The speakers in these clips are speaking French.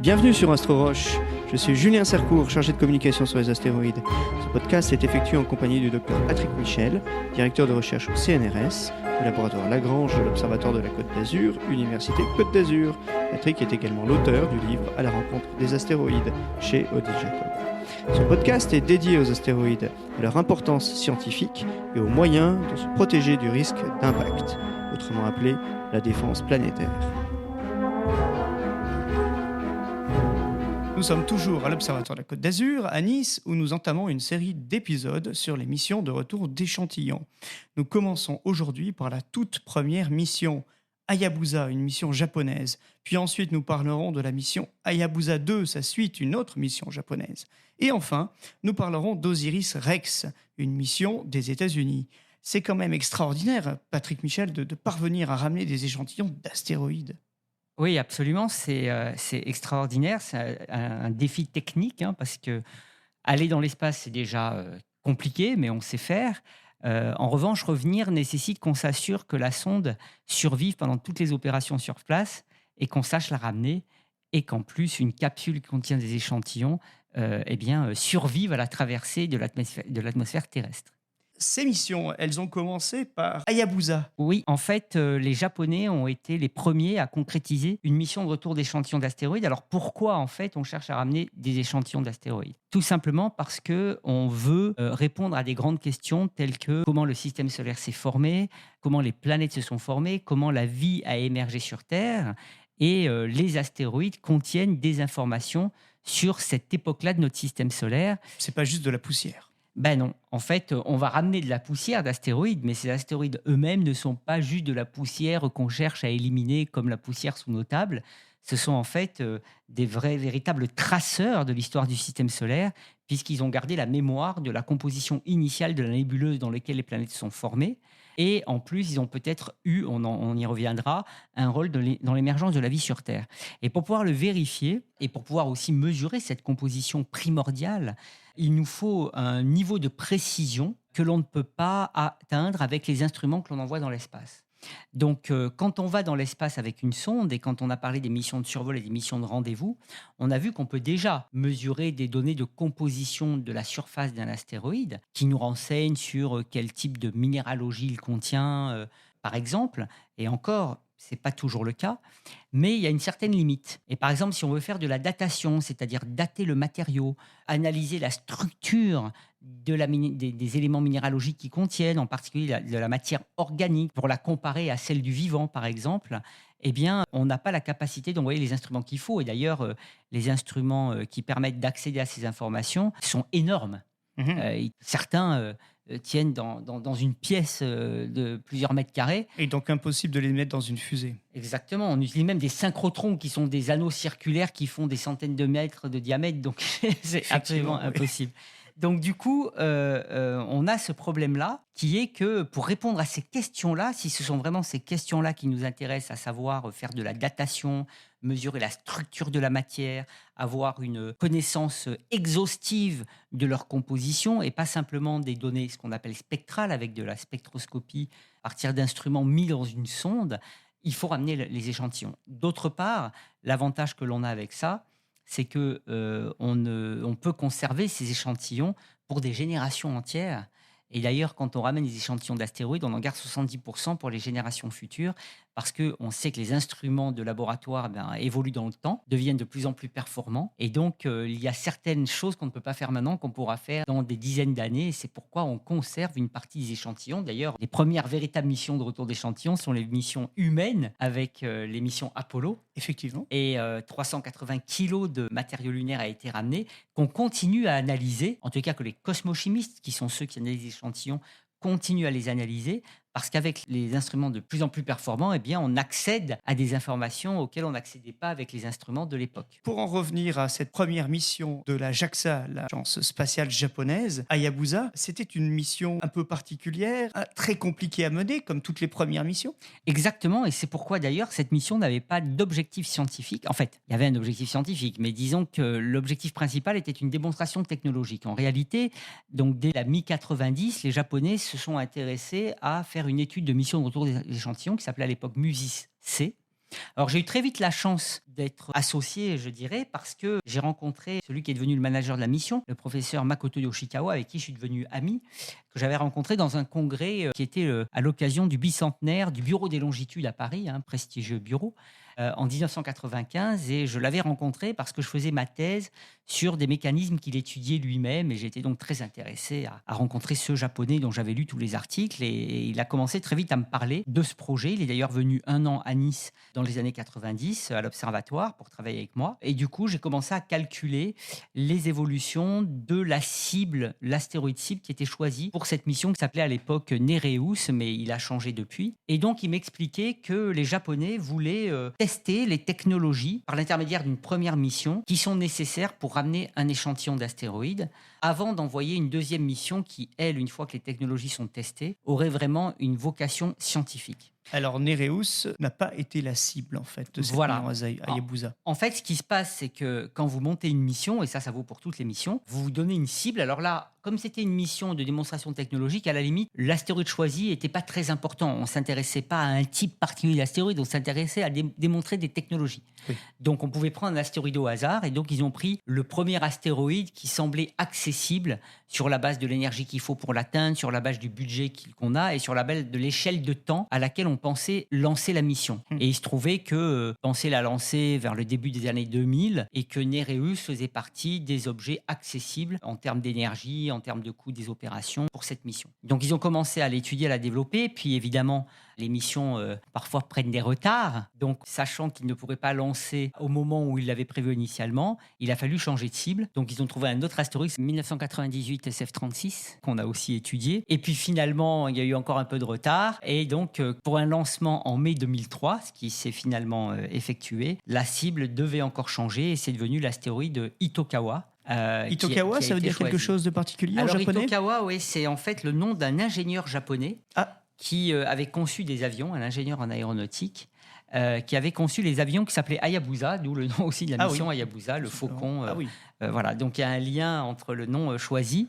Bienvenue sur AstroRoche. Je suis Julien Sercourt, chargé de communication sur les astéroïdes. Ce podcast est effectué en compagnie du docteur Patrick Michel, directeur de recherche au CNRS, au laboratoire Lagrange de l'Observatoire de la Côte d'Azur, Université Côte d'Azur. Patrick est également l'auteur du livre À la rencontre des astéroïdes chez Odile Jacob. Ce podcast est dédié aux astéroïdes, à leur importance scientifique et aux moyens de se protéger du risque d'impact, autrement appelé la défense planétaire. Nous sommes toujours à l'Observatoire de la Côte d'Azur, à Nice, où nous entamons une série d'épisodes sur les missions de retour d'échantillons. Nous commençons aujourd'hui par la toute première mission, Hayabusa, une mission japonaise. Puis ensuite, nous parlerons de la mission Hayabusa 2, sa suite, une autre mission japonaise. Et enfin, nous parlerons d'Osiris Rex, une mission des États-Unis. C'est quand même extraordinaire, Patrick Michel, de parvenir à ramener des échantillons d'astéroïdes. Oui, absolument, c'est extraordinaire, c'est un défi technique, hein, parce que aller dans l'espace, c'est déjà compliqué, mais on sait faire. En revanche, revenir nécessite qu'on s'assure que la sonde survive pendant toutes les opérations sur place et qu'on sache la ramener, et qu'en plus, une capsule qui contient des échantillons survive à la traversée de l'atmosphère terrestre. Ces missions, elles ont commencé par Hayabusa. Oui, en fait, les Japonais ont été les premiers à concrétiser une mission de retour d'échantillons d'astéroïdes. Alors pourquoi, en fait, on cherche à ramener des échantillons d'astéroïdes ? Tout simplement parce qu'on veut répondre à des grandes questions telles que comment le système solaire s'est formé, comment les planètes se sont formées, comment la vie a émergé sur Terre. Et les astéroïdes contiennent des informations sur cette époque-là de notre système solaire. C'est pas juste de la poussière. Ben non, en fait, on va ramener de la poussière d'astéroïdes, mais ces astéroïdes eux-mêmes ne sont pas juste de la poussière qu'on cherche à éliminer comme la poussière sous nos tables. Ce sont en fait des véritables traceurs de l'histoire du système solaire, puisqu'ils ont gardé la mémoire de la composition initiale de la nébuleuse dans laquelle les planètes sont formées. Et en plus, ils ont peut-être eu, on y reviendra, un rôle dans l'émergence de la vie sur Terre. Et pour pouvoir le vérifier, et pour pouvoir aussi mesurer cette composition primordiale, il nous faut un niveau de précision que l'on ne peut pas atteindre avec les instruments que l'on envoie dans l'espace. Donc, quand on va dans l'espace avec une sonde, et quand on a parlé des missions de survol et des missions de rendez-vous, on a vu qu'on peut déjà mesurer des données de composition de la surface d'un astéroïde qui nous renseignent sur quel type de minéralogie il contient, par exemple. Et encore, ce n'est pas toujours le cas, mais il y a une certaine limite. Et par exemple, si on veut faire de la datation, c'est-à-dire dater le matériau, analyser la structure des éléments minéralogiques qui contiennent, en particulier de la matière organique, pour la comparer à celle du vivant, par exemple, eh bien, on n'a pas la capacité d'envoyer les instruments qu'il faut. Et d'ailleurs, les instruments qui permettent d'accéder à ces informations sont énormes. Certains tiennent dans une pièce de plusieurs mètres carrés. Et donc impossible de les mettre dans une fusée. Exactement. On utilise même des synchrotrons qui sont des anneaux circulaires qui font des centaines de mètres de diamètre. Donc, c'est absolument impossible. Donc, du coup, on a ce problème-là qui est que pour répondre à ces questions-là, si ce sont vraiment ces questions-là qui nous intéressent, à savoir faire de la datation, mesurer la structure de la matière, avoir une connaissance exhaustive de leur composition et pas simplement des données, ce qu'on appelle spectrales, avec de la spectroscopie à partir d'instruments mis dans une sonde, il faut ramener les échantillons. D'autre part, l'avantage que l'on a avec ça, c'est que on peut conserver ces échantillons pour des générations entières. Et d'ailleurs, quand on ramène des échantillons d'astéroïdes, on en garde 70% pour les générations futures, parce qu'on sait que les instruments de laboratoire évoluent dans le temps, deviennent de plus en plus performants. Et donc, il y a certaines choses qu'on ne peut pas faire maintenant, qu'on pourra faire dans des dizaines d'années. Et c'est pourquoi on conserve une partie des échantillons. D'ailleurs, les premières véritables missions de retour d'échantillons sont les missions humaines, avec les missions Apollo. Effectivement. Et 380 kilos de matériaux lunaire a été ramené, qu'on continue à analyser, en tout cas que les cosmochimistes, qui sont ceux qui analysent les échantillons, continuent à les analyser, parce qu'avec les instruments de plus en plus performants, eh bien, on accède à des informations auxquelles on n'accédait pas avec les instruments de l'époque. Pour en revenir à cette première mission de la JAXA, l'agence spatiale japonaise, Hayabusa, c'était une mission un peu particulière, très compliquée à mener, comme toutes les premières missions. Exactement, et c'est pourquoi d'ailleurs cette mission n'avait pas d'objectif scientifique. En fait, il y avait un objectif scientifique, mais disons que l'objectif principal était une démonstration technologique. En réalité, donc dès la mi-90, les Japonais se sont intéressés à faire une étude de mission de retour des échantillons qui s'appelait à l'époque MUSIS-C, Alors, j'ai eu très vite la chance d'être associé, je dirais, parce que j'ai rencontré celui qui est devenu le manager de la mission, le professeur Makoto Yoshikawa, avec qui je suis devenu ami, que j'avais rencontré dans un congrès qui était à l'occasion du bicentenaire du Bureau des Longitudes à Paris, un prestigieux bureau, en 1995. Et je l'avais rencontré parce que je faisais ma thèse sur des mécanismes qu'il étudiait lui-même. Et j'étais donc très intéressé à rencontrer ce Japonais dont j'avais lu tous les articles. Et il a commencé très vite à me parler de ce projet. Il est d'ailleurs venu 1 an à Nice dans les années 90 à l'Observatoire pour travailler avec moi. Et du coup, j'ai commencé à calculer les évolutions de la cible, l'astéroïde cible qui était choisi pour cette mission qui s'appelait à l'époque Nereus, mais il a changé depuis. Et donc, il m'expliquait que les Japonais voulaient tester les technologies par l'intermédiaire d'une première mission qui sont nécessaires pour ramener un échantillon d'astéroïdes avant d'envoyer une deuxième mission qui, elle, une fois que les technologies sont testées, aurait vraiment une vocation scientifique. Alors, Nereus n'a pas été la cible, en fait, de cette Voilà. mission Hayabusa. En fait, ce qui se passe, c'est que quand vous montez une mission, et ça vaut pour toutes les missions, vous vous donnez une cible. Alors là, comme c'était une mission de démonstration technologique, à la limite, l'astéroïde choisi n'était pas très important. On ne s'intéressait pas à un type particulier d'astéroïde, on s'intéressait à démontrer des technologies. Oui. Donc, on pouvait prendre un astéroïde au hasard, et donc ils ont pris le premier astéroïde qui semblait accessible sur la base de l'énergie qu'il faut pour l'atteindre, sur la base du budget qu'on a, et sur la base de l'échelle de temps à laquelle on pensait lancer la mission. Et il se trouvait que pensait la lancer vers le début des années 2000 et que Nereus faisait partie des objets accessibles en termes d'énergie, en termes de coût des opérations pour cette mission. Donc ils ont commencé à l'étudier, à la développer, puis évidemment les missions parfois prennent des retards, donc sachant qu'ils ne pourraient pas lancer au moment où ils l'avaient prévu initialement, il a fallu changer de cible. Donc ils ont trouvé un autre astéroïde, 1998 SF36, qu'on a aussi étudié. Et puis finalement, il y a eu encore un peu de retard. Et donc pour un lancement en mai 2003, ce qui s'est finalement effectué, la cible devait encore changer et c'est devenu l'astéroïde Itokawa. Itokawa, ça veut dire quelque chose de particulier en japonais ? Itokawa, oui, c'est en fait le nom d'un ingénieur japonais qui avait conçu des avions, un ingénieur en aéronautique, qui avait conçu les avions qui s'appelaient Hayabusa, d'où le nom aussi de la mission Hayabusa, le faucon. Voilà, donc il y a un lien entre le nom choisi.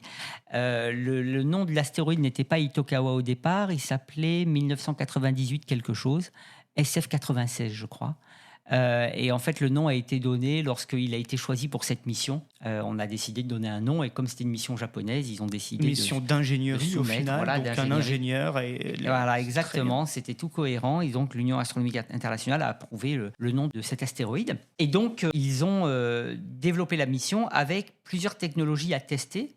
Le nom de l'astéroïde n'était pas Itokawa au départ, il s'appelait 1998 quelque chose, SF96 je crois. Et en fait, le nom a été donné lorsqu'il a été choisi pour cette mission. On a décidé de donner un nom et comme c'était une mission japonaise, ils ont décidé mission d'ingénierie au final, voilà, donc un ingénieur. Voilà, exactement, c'était tout cohérent. Et donc, l'Union astronomique internationale a approuvé le nom de cet astéroïde. Et donc, ils ont développé la mission avec plusieurs technologies à tester.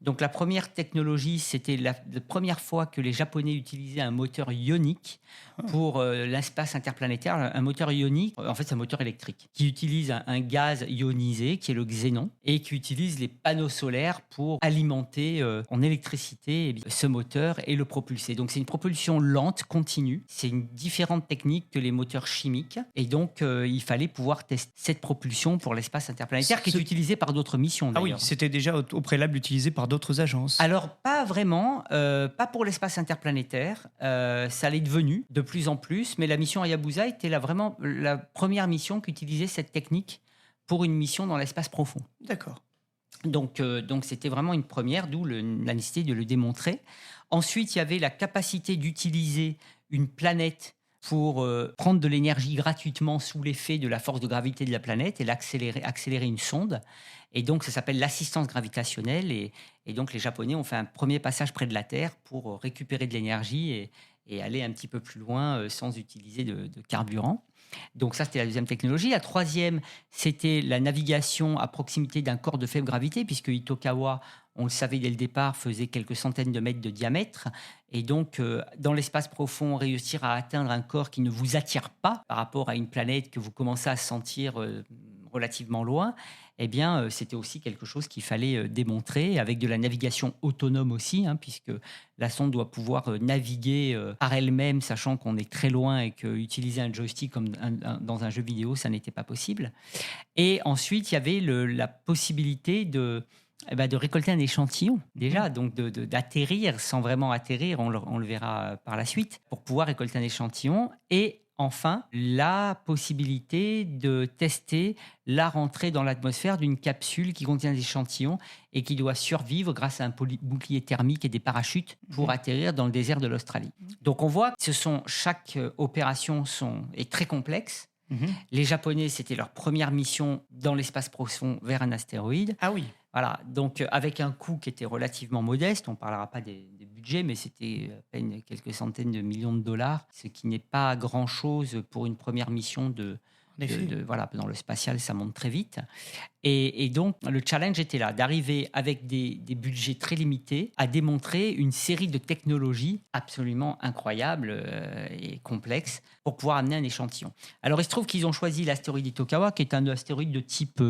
Donc, la première technologie, c'était la première fois que les Japonais utilisaient un moteur ionique pour l'espace interplanétaire. Un moteur ionique, en fait, c'est un moteur électrique qui utilise un gaz ionisé qui est le xénon et qui utilise les panneaux solaires pour alimenter en électricité ce moteur et le propulser. Donc, c'est une propulsion lente, continue. C'est une différente technique que les moteurs chimiques. Et donc, il fallait pouvoir tester cette propulsion pour l'espace interplanétaire qui est utilisée par d'autres missions, d'ailleurs. Ah oui, c'était déjà au préalable utilisé par d'autres agences. Alors, pas vraiment, pas pour l'espace interplanétaire. Ça l'est devenu de plus en plus, mais la mission Hayabusa était vraiment la première mission qui utilisait cette technique pour une mission dans l'espace profond. D'accord. Donc c'était vraiment une première, d'où la nécessité de le démontrer. Ensuite, il y avait la capacité d'utiliser une planète pour prendre de l'énergie gratuitement sous l'effet de la force de gravité de la planète et accélérer une sonde. Et donc, ça s'appelle l'assistance gravitationnelle. Et donc, les Japonais ont fait un premier passage près de la Terre pour récupérer de l'énergie et aller un petit peu plus loin sans utiliser de carburant. Donc ça, c'était la deuxième technologie. La troisième, c'était la navigation à proximité d'un corps de faible gravité, puisque Itokawa, on le savait dès le départ, faisait quelques centaines de mètres de diamètre. Et donc, dans l'espace profond, réussir à atteindre un corps qui ne vous attire pas par rapport à une planète que vous commencez à sentir relativement loin, eh bien, c'était aussi quelque chose qu'il fallait démontrer, avec de la navigation autonome aussi, puisque la sonde doit pouvoir naviguer par elle-même, sachant qu'on est très loin et qu'utiliser un joystick comme dans un jeu vidéo, ça n'était pas possible. Et ensuite, il y avait la possibilité De récolter un échantillon déjà, donc d'atterrir sans vraiment atterrir, on le verra par la suite, pour pouvoir récolter un échantillon. Et enfin, la possibilité de tester la rentrée dans l'atmosphère d'une capsule qui contient des échantillons et qui doit survivre grâce à un bouclier thermique et des parachutes pour atterrir dans le désert de l'Australie. Donc on voit que chaque opération est très complexe. Les Japonais, c'était leur première mission dans l'espace profond vers un astéroïde. Ah oui. Voilà, donc avec un coût qui était relativement modeste, on ne parlera pas des budgets, mais c'était à peine quelques centaines de millions de dollars, ce qui n'est pas grand-chose pour une première mission voilà, dans le spatial, ça monte très vite. Et donc, le challenge était là, d'arriver avec des budgets très limités à démontrer une série de technologies absolument incroyables et complexes pour pouvoir amener un échantillon. Alors, il se trouve qu'ils ont choisi l'astéroïde Itokawa, qui est un astéroïde de type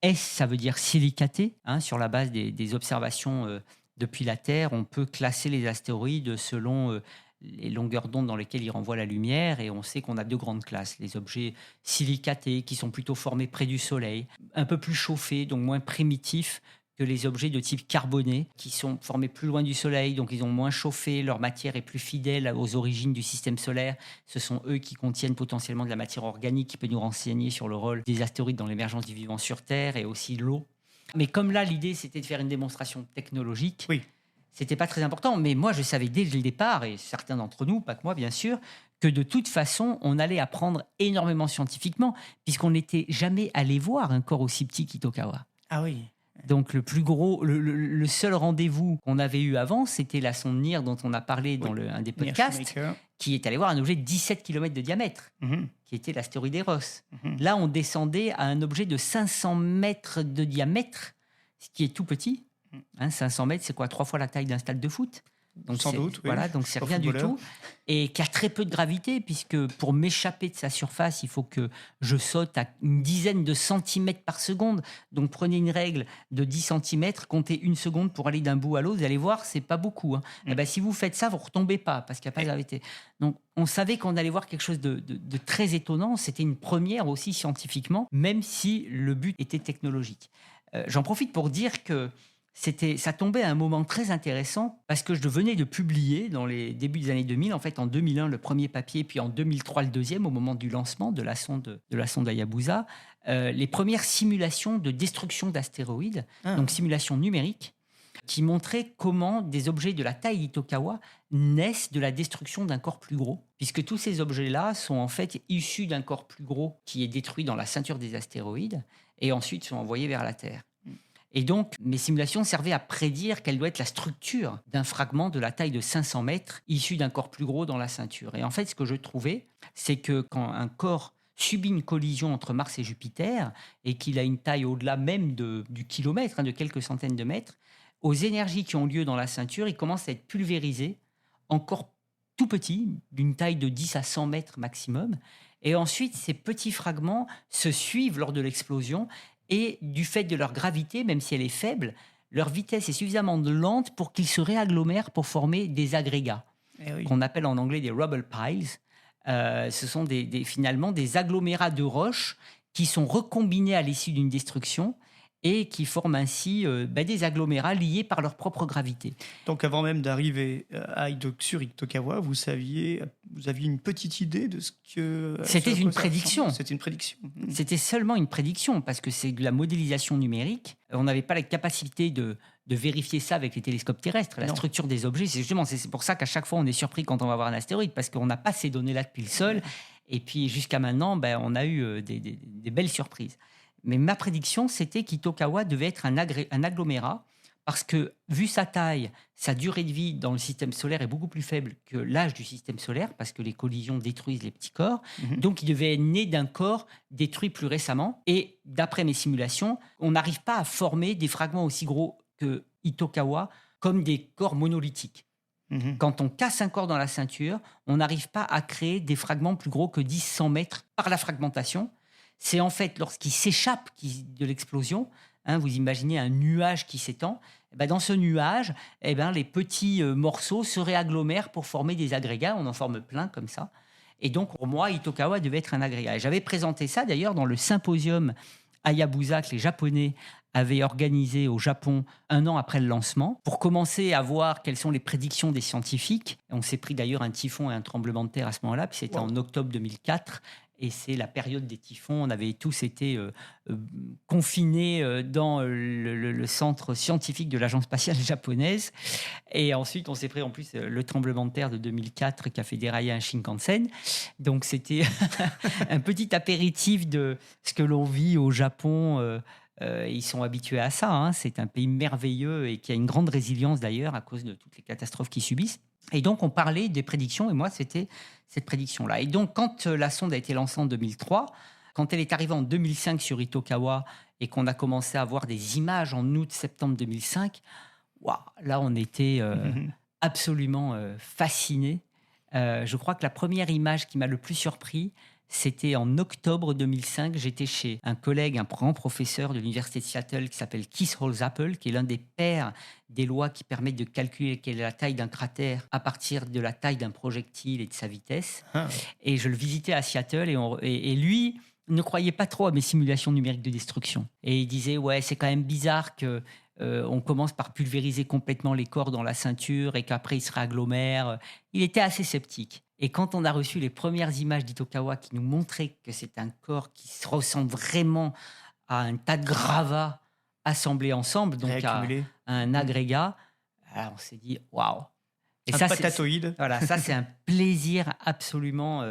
S, ça veut dire silicaté, sur la base des observations depuis la Terre. On peut classer les astéroïdes selon les longueurs d'onde dans lesquelles ils renvoient la lumière, et on sait qu'on a deux grandes classes. Les objets silicatés, qui sont plutôt formés près du Soleil, un peu plus chauffés, donc moins primitifs que les objets de type carboné, qui sont formés plus loin du Soleil, donc ils ont moins chauffé, leur matière est plus fidèle aux origines du système solaire. Ce sont eux qui contiennent potentiellement de la matière organique qui peut nous renseigner sur le rôle des astéroïdes dans l'émergence du vivant sur Terre, et aussi l'eau. Mais comme là, l'idée, c'était de faire une démonstration technologique, oui. C'était pas très important. Mais moi, je savais dès le départ, et certains d'entre nous, pas que moi bien sûr, que de toute façon, on allait apprendre énormément scientifiquement, puisqu'on n'était jamais allé voir un corps aussi petit qu'Itokawa. Ah oui. Donc le plus gros, le seul rendez-vous qu'on avait eu avant, c'était la sonde NIR dont on a parlé dans un des podcasts, qui est allé voir un objet de 17 km de diamètre, qui était l'astéroïde Eros. Là, on descendait à un objet de 500 mètres de diamètre, ce qui est tout petit. 500 mètres, c'est quoi, 3 fois la taille d'un stade de foot. Donc sans doute, oui. Voilà, donc c'est rien du tout. Et qui a très peu de gravité, puisque pour m'échapper de sa surface, il faut que je saute à une dizaine de centimètres par seconde. Donc prenez une règle de 10 centimètres, comptez une seconde pour aller d'un bout à l'autre. Vous allez voir, c'est pas beaucoup. Si vous faites ça, vous ne retombez pas, parce qu'il n'y a pas de gravité. Donc on savait qu'on allait voir quelque chose de très étonnant. C'était une première aussi scientifiquement, même si le but était technologique. J'en profite pour dire que ça tombait à un moment très intéressant, parce que je venais de publier dans les débuts des années 2000, en fait en 2001 le premier papier, puis en 2003 le deuxième, au moment du lancement de la sonde Hayabusa, les premières simulations de destruction d'astéroïdes, donc simulations numériques, qui montraient comment des objets de la taille d'Itokawa naissent de la destruction d'un corps plus gros, puisque tous ces objets-là sont en fait issus d'un corps plus gros qui est détruit dans la ceinture des astéroïdes et ensuite sont envoyés vers la Terre. Et donc, mes simulations servaient à prédire quelle doit être la structure d'un fragment de la taille de 500 mètres issu d'un corps plus gros dans la ceinture. Et en fait, ce que je trouvais, c'est que quand un corps subit une collision entre Mars et Jupiter et qu'il a une taille au-delà même du kilomètre, de quelques centaines de mètres, aux énergies qui ont lieu dans la ceinture, il commence à être pulvérisé, encore tout petit, d'une taille de 10 à 100 mètres maximum. Et ensuite, ces petits fragments se suivent lors de l'explosion. Et du fait de leur gravité, même si elle est faible, leur vitesse est suffisamment lente pour qu'ils se réagglomèrent pour former des agrégats, qu'on appelle en anglais des rubble piles. Ce sont finalement des agglomérats de roches qui sont recombinés à l'issue d'une destruction et qui forment ainsi des agglomérats liés par leur propre gravité. Donc avant même d'arriver sur Itokawa, vous aviez une petite idée de ce que... C'était une prédiction. C'était une prédiction. C'était seulement une prédiction, parce que c'est de la modélisation numérique. On n'avait pas la capacité de vérifier ça avec les télescopes terrestres. La structure des objets, c'est pour ça qu'à chaque fois on est surpris quand on va voir un astéroïde, parce qu'on n'a pas ces données-là depuis le sol. Et puis jusqu'à maintenant, on a eu des belles surprises. Mais ma prédiction, c'était qu'Itokawa devait être un agglomérat, parce que, vu sa taille, sa durée de vie dans le système solaire est beaucoup plus faible que l'âge du système solaire, parce que les collisions détruisent les petits corps. Donc, il devait être né d'un corps détruit plus récemment. Et d'après mes simulations, on n'arrive pas à former des fragments aussi gros que Itokawa comme des corps monolithiques. Quand on casse un corps dans la ceinture, on n'arrive pas à créer des fragments plus gros que 10-100 mètres par la fragmentation. C'est en fait lorsqu'il s'échappe de l'explosion, vous imaginez un nuage qui s'étend, dans ce nuage, les petits morceaux se réagglomèrent pour former des agrégats. On en forme plein comme ça. Et donc, pour moi, Itokawa devait être un agrégat. Et j'avais présenté ça d'ailleurs dans le symposium Hayabusa que les Japonais avait organisé au Japon 1 an après le lancement pour commencer à voir quelles sont les prédictions des scientifiques. On s'est pris d'ailleurs un typhon et un tremblement de terre à ce moment-là, puis c'était en octobre 2004. Et c'est la période des typhons. On avait tous été confinés dans le centre scientifique de l'agence spatiale japonaise. Et ensuite, on s'est pris en plus le tremblement de terre de 2004 qui a fait dérailler un Shinkansen. Donc, c'était un petit apéritif de ce que l'on vit au Japon. Ils sont habitués à ça. Hein. C'est un pays merveilleux et qui a une grande résilience d'ailleurs à cause de toutes les catastrophes qu'ils subissent. Et donc, on parlait des prédictions, et moi, c'était cette prédiction-là. Et donc, quand la sonde a été lancée en 2003, quand elle est arrivée en 2005 sur Itokawa, et qu'on a commencé à voir des images en août-septembre 2005, là, on était absolument fascinés. Je crois que la première image qui m'a le plus surpris, c'était en octobre 2005. J'étais chez un collègue, un grand professeur de l'université de Seattle qui s'appelle Keith Holzapfel, qui est l'un des pères des lois qui permettent de calculer quelle est la taille d'un cratère à partir de la taille d'un projectile et de sa vitesse. Et je le visitais à Seattle et lui ne croyait pas trop à mes simulations numériques de destruction. Et il disait, c'est quand même bizarre que on commence par pulvériser complètement les corps dans la ceinture et qu'après ils se réagglomèrent. Il était assez sceptique. Et quand on a reçu les premières images d'Itokawa qui nous montraient que c'est un corps qui se ressemble vraiment à un tas de gravats assemblés ensemble, donc à un agrégat, alors on s'est dit waouh. Et ça, patatoïde. Ça c'est un plaisir absolument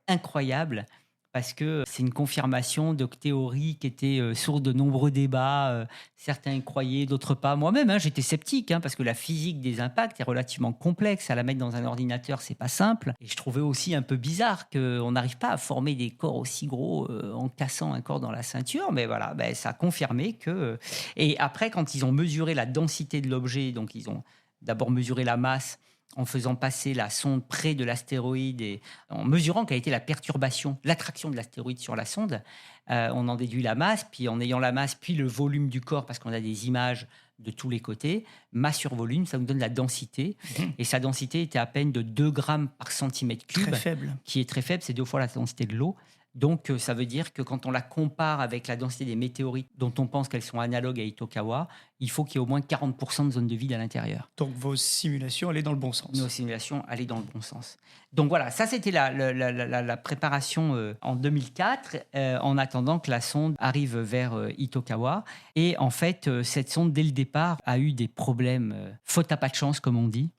incroyable. Parce que c'est une confirmation de théories qui étaient source de nombreux débats. Certains y croyaient, d'autres pas. Moi-même, j'étais sceptique, parce que la physique des impacts est relativement complexe. À la mettre dans un ordinateur, c'est pas simple. Et je trouvais aussi un peu bizarre qu'on n'arrive pas à former des corps aussi gros en cassant un corps dans la ceinture. Mais voilà, ça a confirmé que... Et après, quand ils ont mesuré la densité de l'objet, donc ils ont d'abord mesuré la masse, en faisant passer la sonde près de l'astéroïde et en mesurant quelle était la perturbation, l'attraction de l'astéroïde sur la sonde, on en déduit la masse, puis en ayant la masse, puis le volume du corps, parce qu'on a des images de tous les côtés, masse sur volume, ça nous donne la densité. Et sa densité était à peine de 2 grammes par centimètre cube, très faible. Qui est très faible, c'est 2 fois la densité de l'eau. Donc, ça veut dire que quand on la compare avec la densité des météorites, dont on pense qu'elles sont analogues à Itokawa, il faut qu'il y ait au moins 40% de zone de vide à l'intérieur. Donc, vos simulations allaient dans le bon sens. Nos simulations allaient dans le bon sens. Donc, voilà, ça, c'était la préparation en 2004, en attendant que la sonde arrive vers Itokawa. Et en fait, cette sonde, dès le départ, a eu des problèmes, faute à pas de chance, comme on dit.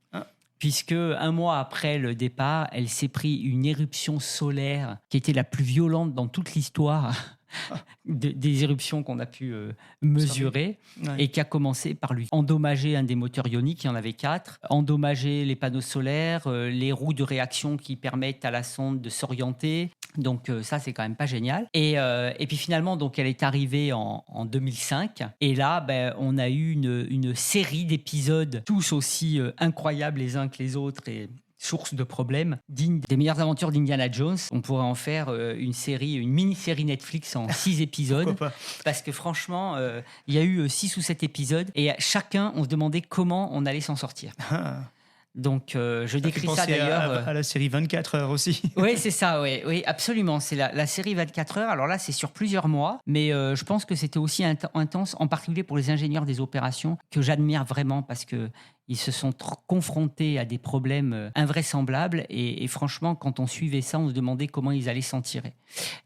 Puisque 1 mois après le départ, elle s'est pris une éruption solaire qui était la plus violente dans toute l'histoire des éruptions qu'on a pu mesurer, et qui a commencé par lui endommager un des moteurs ioniques, il y en avait 4, endommager les panneaux solaires, les roues de réaction qui permettent à la sonde de s'orienter. Donc ça, c'est quand même pas génial. Et puis finalement, donc, elle est arrivée en 2005. Et là, on a eu une série d'épisodes, tous aussi incroyables les uns que les autres et source de problèmes, digne des meilleures aventures d'Indiana Jones. On pourrait en faire une mini-série Netflix en 6 épisodes. Parce que franchement, il y a eu 6 ou 7 épisodes. Et chacun, on se demandait comment on allait s'en sortir. Donc, je décris ça d'ailleurs. À la série 24 heures aussi. Oui, c'est ça, oui, absolument. C'est la série 24 heures. Alors là, c'est sur plusieurs mois, mais je pense que c'était aussi intense, en particulier pour les ingénieurs des opérations, que j'admire vraiment parce que ils se sont confrontés à des problèmes invraisemblables et franchement, quand on suivait ça, on se demandait comment ils allaient s'en tirer.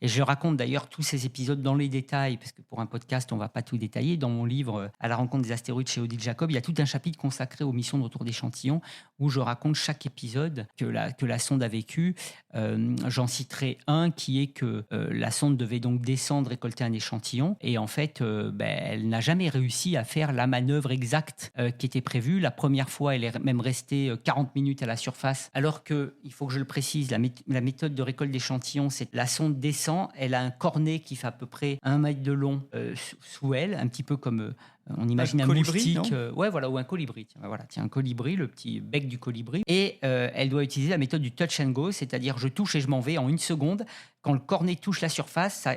Et je raconte d'ailleurs tous ces épisodes dans les détails, parce que pour un podcast, on ne va pas tout détailler. Dans mon livre « À la rencontre des astéroïdes » chez Odile Jacob, il y a tout un chapitre consacré aux missions de retour d'échantillons où je raconte chaque épisode que la sonde a vécu. J'en citerai un qui est que la sonde devait donc descendre, récolter un échantillon et en fait, elle n'a jamais réussi à faire la manœuvre exacte qui était prévue. La première fois, elle est même restée 40 minutes à la surface, alors que, il faut que je le précise, la méthode de récolte d'échantillons, c'est la sonde descend, elle a un cornet qui fait à peu près 1 mètre de long sous elle, un petit peu comme on imagine un moustique, ou un colibri. Tiens, un colibri, le petit bec du colibri. Et elle doit utiliser la méthode du touch and go, c'est-à-dire je touche et je m'en vais en 1 seconde. Quand le cornet touche la surface, ça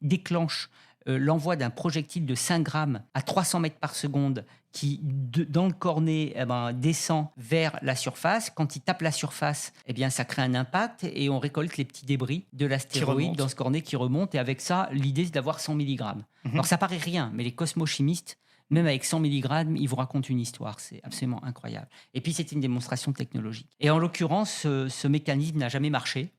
déclenche l'envoi d'un projectile de 5 grammes à 300 mètres par seconde qui, dans le cornet, descend vers la surface. Quand il tape la surface, ça crée un impact et on récolte les petits débris de l'astéroïde dans ce cornet qui remonte. Et avec ça, l'idée, c'est d'avoir 100 mg. Alors, ça paraît rien, mais les cosmochimistes, même avec 100 mg, ils vous racontent une histoire. C'est absolument incroyable. Et puis, c'était une démonstration technologique. Et en l'occurrence, ce mécanisme n'a jamais marché.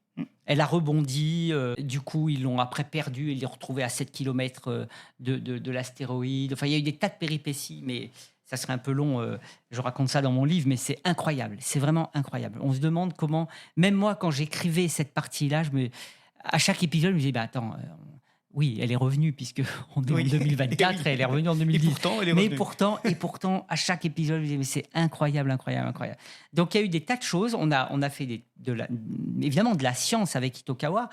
Elle a rebondi, du coup ils l'ont après perdu et ils l'ont retrouvé à 7 km de l'astéroïde. Enfin, il y a eu des tas de péripéties, mais ça serait un peu long. Je raconte ça dans mon livre, mais c'est incroyable, c'est vraiment incroyable. On se demande comment, même moi quand j'écrivais cette partie-là, à chaque épisode je me disais, attends, oui, elle est revenue puisque on est en 2024 et elle est revenue en 2010. Et pourtant, elle est revenue. Mais pourtant, à chaque épisode, je me disais, mais c'est incroyable. Donc, il y a eu des tas de choses. On a fait évidemment de la science avec Itokawa.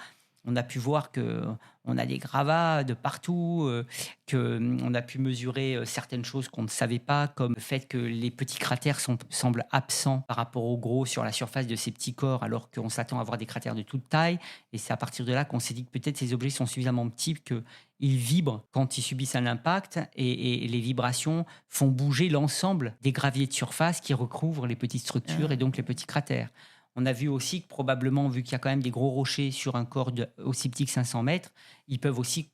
On a pu voir qu'on a des gravats de partout, qu'on a pu mesurer certaines choses qu'on ne savait pas, comme le fait que les petits cratères semblent absents par rapport aux gros sur la surface de ces petits corps, alors qu'on s'attend à avoir des cratères de toute taille. Et c'est à partir de là qu'on s'est dit que peut-être ces objets sont suffisamment petits qu'ils vibrent quand ils subissent un impact et les vibrations font bouger l'ensemble des graviers de surface qui recouvrent les petites structures et donc les petits cratères. On a vu aussi que probablement, vu qu'il y a quand même des gros rochers sur un corps aussi petit que 500 mètres, ils peuvent aussi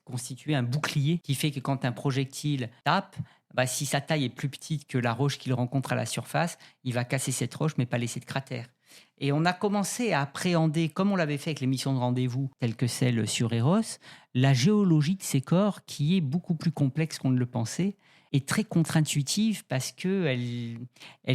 constituer un bouclier qui fait que quand un projectile tape, si sa taille est plus petite que la roche qu'il rencontre à la surface, il va casser cette roche mais pas laisser de cratère. Et on a commencé à appréhender, comme on l'avait fait avec les missions de rendez-vous, telles que celle sur Eros, la géologie de ces corps qui est beaucoup plus complexe qu'on ne le pensait et très contre-intuitive parce qu'elle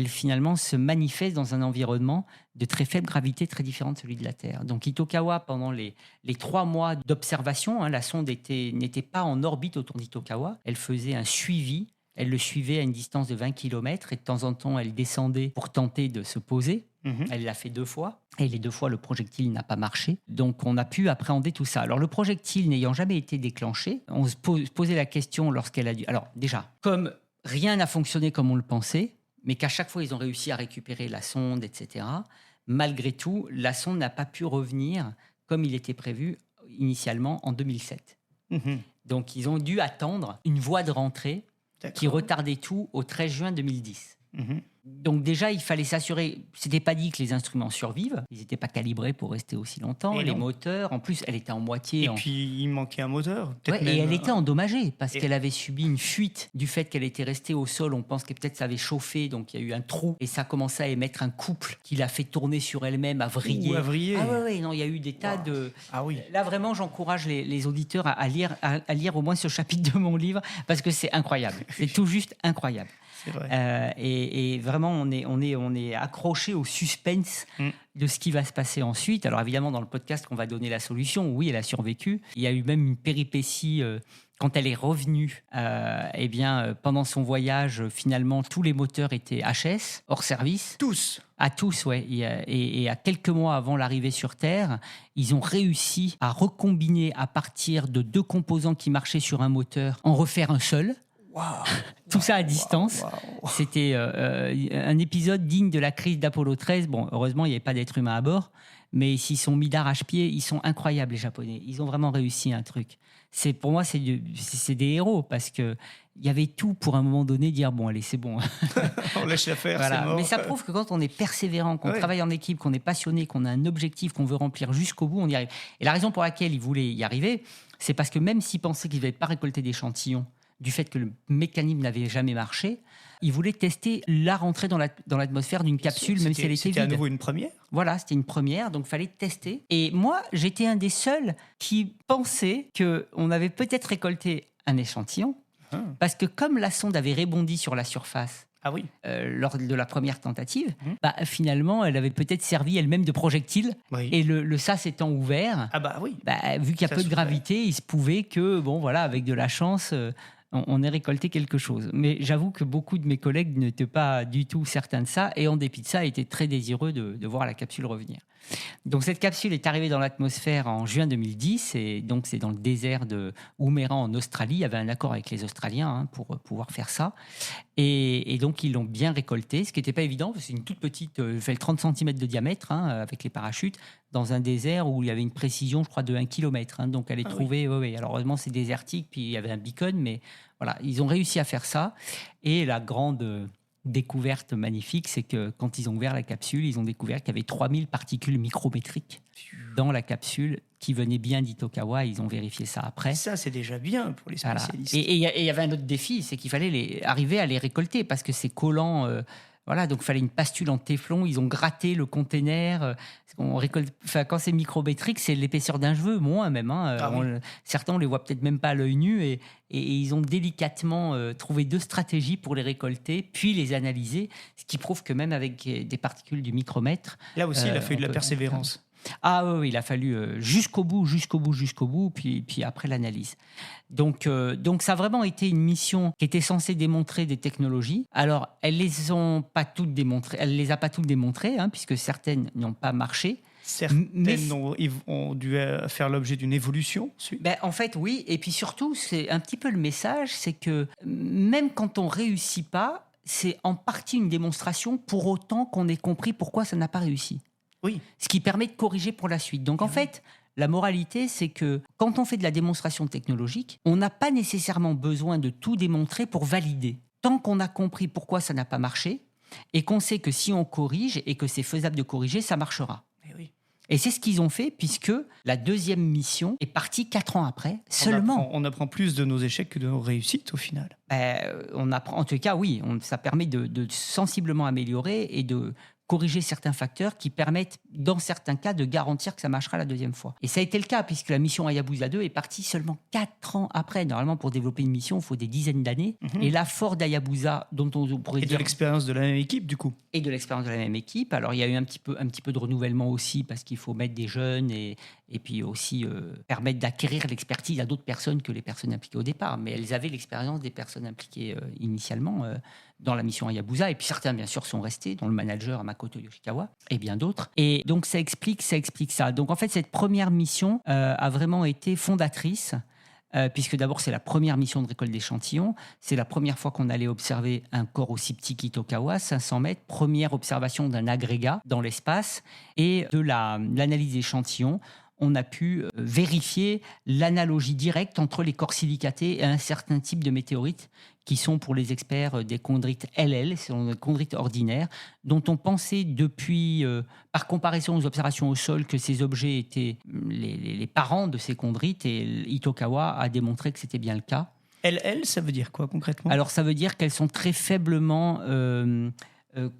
finalement se manifeste dans un environnement de très faible gravité, très différent de celui de la Terre. Donc Itokawa, pendant les 3 mois d'observation, la sonde n'était pas en orbite autour d'Itokawa, elle faisait un suivi. Elle le suivait à une distance de 20 km et de temps en temps, elle descendait pour tenter de se poser. Elle l'a fait 2 fois et les 2 fois, le projectile n'a pas marché. Donc, on a pu appréhender tout ça. Alors, le projectile n'ayant jamais été déclenché, on se posait la question lorsqu'elle a dû... Alors, déjà, comme rien n'a fonctionné comme on le pensait, mais qu'à chaque fois, ils ont réussi à récupérer la sonde, etc., malgré tout, la sonde n'a pas pu revenir comme il était prévu initialement en 2007. Donc, ils ont dû attendre une voie de rentrée qui retardait tout au 13 juin 2010. Donc déjà, il fallait s'assurer, c'était pas dit que les instruments survivent, ils n'étaient pas calibrés pour rester aussi longtemps, et les moteurs, en plus, elle était en moitié... Puis, il manquait un moteur. Et elle était endommagée, parce qu'elle avait subi une fuite du fait qu'elle était restée au sol, on pense que peut-être ça avait chauffé, donc il y a eu un trou, et ça commençait à émettre un couple qui l'a fait tourner sur elle-même, à vriller. Non, il y a eu des tas de... Là, vraiment, j'encourage les auditeurs à lire au moins ce chapitre de mon livre, parce que c'est incroyable, c'est tout juste incroyable. C'est vrai. Et vraiment, on est accroché au suspense de ce qui va se passer ensuite. Alors évidemment, dans le podcast qu'on va donner la solution, oui, elle a survécu. Il y a eu même une péripétie quand elle est revenue. Pendant son voyage, finalement, tous les moteurs étaient HS, hors service. Tous, ouais. Et à quelques mois avant l'arrivée sur Terre, ils ont réussi à recombiner à partir de 2 composants qui marchaient sur un moteur, en refaire un seul. Tout ça à distance. C'était un épisode digne de la crise d'Apollo 13. Bon, heureusement, il n'y avait pas d'être humain à bord, mais s'ils sont mis d'arrache-pied, ils sont incroyables, les Japonais. Ils ont vraiment réussi un truc. Pour moi, c'est des héros, parce qu'il y avait tout pour, à un moment donné, dire bon, allez, c'est bon. On lâche l'affaire, c'est mort. Mais ça prouve que quand on est persévérant, qu'on travaille en équipe, qu'on est passionné, qu'on a un objectif qu'on veut remplir jusqu'au bout, on y arrive. Et la raison pour laquelle ils voulaient y arriver, c'est parce que même s'ils pensaient qu'ils ne devaient pas récolter d'échantillons, du fait que le mécanisme n'avait jamais marché, ils voulaient tester la rentrée dans l'atmosphère d'une capsule, même si elle était vide. C'était à nouveau une première. Voilà, c'était une première, donc il fallait tester. Et moi, j'étais un des seuls qui pensait qu'on avait peut-être récolté un échantillon, parce que comme la sonde avait rebondi sur la surface, lors de la première tentative, finalement, elle avait peut-être servi elle-même de projectile. Et le sas étant ouvert, vu qu'il y a peu de gravité, il se pouvait que, avec de la chance, on ait récolté quelque chose. Mais j'avoue que beaucoup de mes collègues n'étaient pas du tout certains de ça, et en dépit de ça, étaient très désireux de voir la capsule revenir. Donc cette capsule est arrivée dans l'atmosphère en juin 2010, et donc c'est dans le désert de Woomera en Australie. Il y avait un accord avec les Australiens pour pouvoir faire ça. Et donc, ils l'ont bien récolté, ce qui n'était pas évident, parce que c'est une toute petite, elle fait 30 cm de diamètre, avec les parachutes, dans un désert où il y avait une précision, je crois, de 1 km. Donc, elle est trouvée. Oui. Alors, heureusement, c'est désertique, puis il y avait un beacon, mais voilà, ils ont réussi à faire ça. Et la grande découverte magnifique, c'est que quand ils ont ouvert la capsule, ils ont découvert qu'il y avait 3000 particules micrométriques dans la capsule qui venaient bien d'Itokawa. Ils ont vérifié ça après. Ça, c'est déjà bien pour les spécialistes. Voilà. Et il y avait un autre défi, c'est qu'il fallait arriver à les récolter parce que ces collants... voilà, donc il fallait une pastule en téflon. Ils ont gratté le container. Quand c'est micrométrique, c'est l'épaisseur d'un cheveu, moins même. Certains, on les voit peut-être même pas à l'œil nu. Et ils ont délicatement trouvé 2 stratégies pour les récolter, puis les analyser. Ce qui prouve que même avec des particules du micromètre... Là aussi, il a fallu de la persévérance. Ah oui, il a fallu jusqu'au bout, puis après l'analyse. Donc ça a vraiment été une mission qui était censée démontrer des technologies. Alors, elle les a pas toutes démontrées, puisque certaines n'ont pas marché. Certaines ont dû faire l'objet d'une évolution. En fait, oui. Et puis surtout, c'est un petit peu le message, c'est que même quand on réussit pas, c'est en partie une démonstration pour autant qu'on ait compris pourquoi ça n'a pas réussi. Oui. Ce qui permet de corriger pour la suite. Donc, en fait, la moralité, c'est que quand on fait de la démonstration technologique, on n'a pas nécessairement besoin de tout démontrer pour valider. Tant qu'on a compris pourquoi ça n'a pas marché et qu'on sait que si on corrige et que c'est faisable de corriger, ça marchera. Et c'est ce qu'ils ont fait, puisque la deuxième mission est partie 4 ans après, seulement. On apprend plus de nos échecs que de nos réussites, au final. On apprend, en tout cas, oui, ça permet de sensiblement améliorer et de corriger certains facteurs qui permettent, dans certains cas, de garantir que ça marchera la deuxième fois. Et ça a été le cas, puisque la mission Hayabusa 2 est partie seulement 4 ans après. Normalement, pour développer une mission, il faut des dizaines d'années. Et l'effort d'Hayabusa, dont on pourrait dire... Et de l'expérience de la même équipe, du coup. Et de l'expérience de la même équipe. Alors, il y a eu un petit peu de renouvellement aussi, parce qu'il faut mettre des jeunes et puis aussi permettre d'acquérir l'expertise à d'autres personnes que les personnes impliquées au départ. Mais elles avaient l'expérience des personnes impliquées initialement dans la mission Hayabusa. Et puis certains, bien sûr, sont restés, dont le manager Makoto Yoshikawa et bien d'autres. Et donc, ça explique ça. Donc, en fait, cette première mission a vraiment été fondatrice, puisque d'abord, c'est la première mission de récolte d'échantillons. C'est la première fois qu'on allait observer un corps aussi petit qu'Itokawa, 500 mètres. Première observation d'un agrégat dans l'espace. Et de l'analyse d'échantillons, on a pu vérifier l'analogie directe entre les corps silicatés et un certain type de météorites qui sont pour les experts des chondrites LL, ce sont des chondrites ordinaires, dont on pensait depuis, par comparaison aux observations au sol, que ces objets étaient les parents de ces chondrites, et Itokawa a démontré que c'était bien le cas. LL, ça veut dire quoi concrètement ? Alors ça veut dire qu'elles sont très faiblement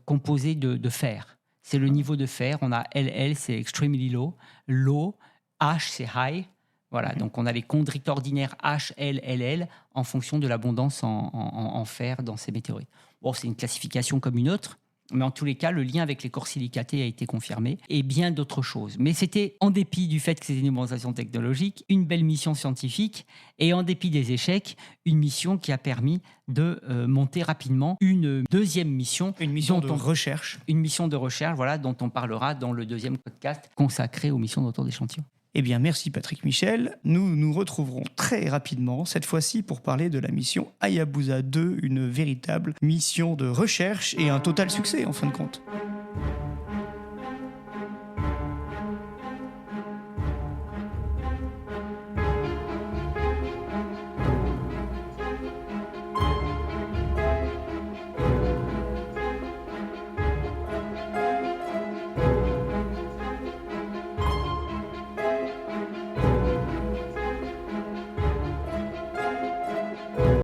composées de fer. C'est le niveau de fer. On a LL, c'est extremely low. Low, H, c'est high. Voilà, donc on a les chondrites ordinaires H, L, LL en fonction de l'abondance en fer dans ces météorites. Bon, c'est une classification comme une autre, mais en tous les cas, le lien avec les corps silicatés a été confirmé et bien d'autres choses. Mais c'était, en dépit du fait que c'était une démonstration technologique, une belle mission scientifique et en dépit des échecs, une mission qui a permis de monter rapidement une deuxième mission. Une mission de recherche. Une mission de recherche, voilà, dont on parlera dans le deuxième podcast consacré aux missions de retour d'échantillons. Eh bien, merci Patrick Michel. Nous nous retrouverons très rapidement, cette fois-ci pour parler de la mission Hayabusa 2, une véritable mission de recherche et un total succès en fin de compte.